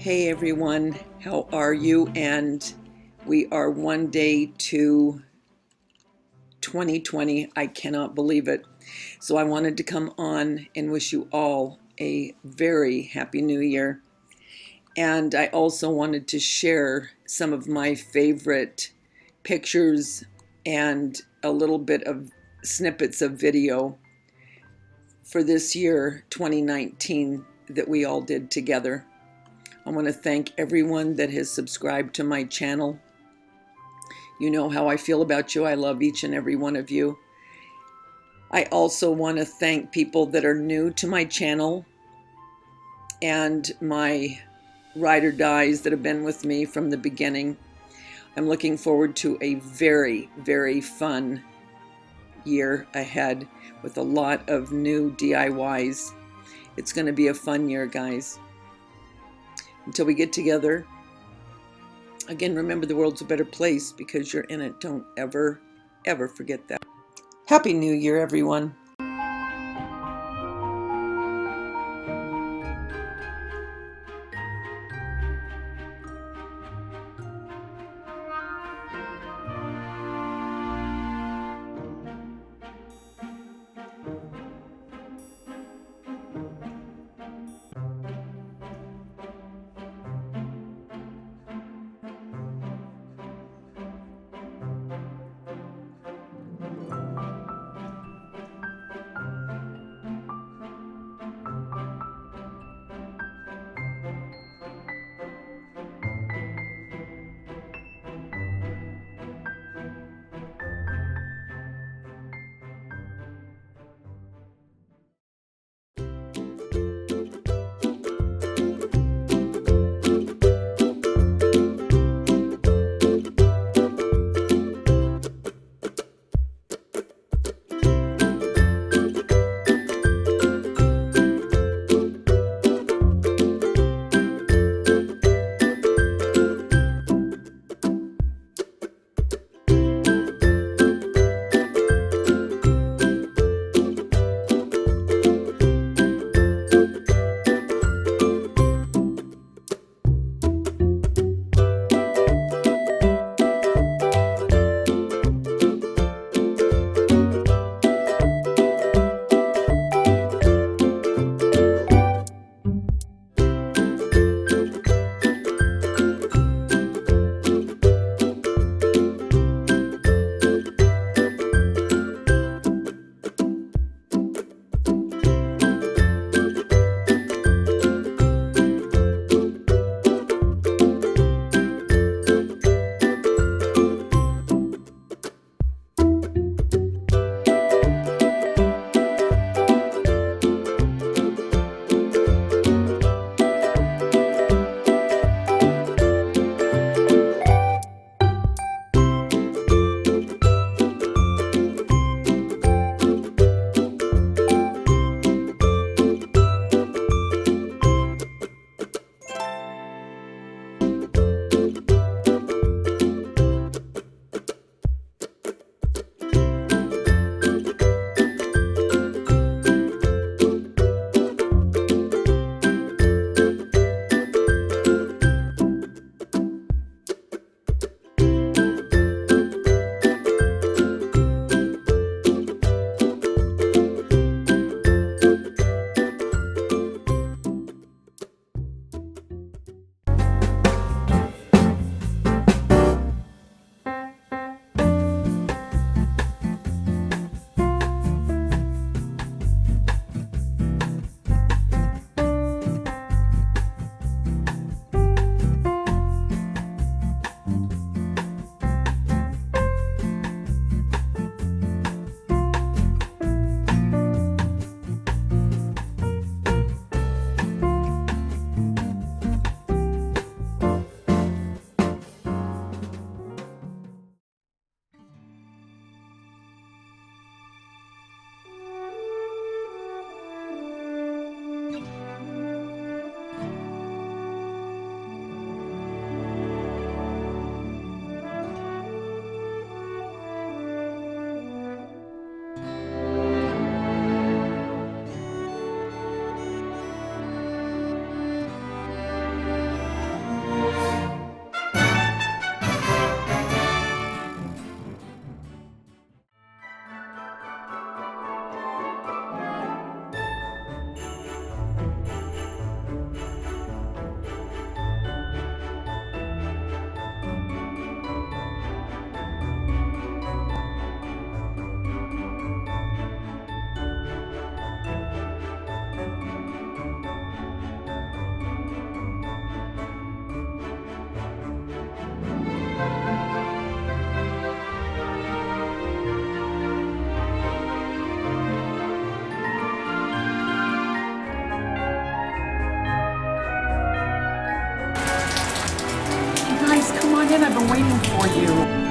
Hey everyone, how are you? And we are one day to 2020. I cannot believe it. So I wanted to come on and wish you all a very happy new year. And I also wanted to share some of my favorite pictures and a little bit of snippets of video for this year, 2019, that we all did together. I want to thank everyone that has subscribed to my channel. You know how I feel about you. I love each and every one of you. I also want to thank people that are new to my channel and my ride or dies that have been with me from the beginning. I'm looking forward to a very, very fun year ahead with a lot of new DIYs. It's going to be a fun year, guys. Until we get together, again, remember the world's a better place because you're in it. Don't ever, ever forget that. Happy New Year, everyone. been waiting for you.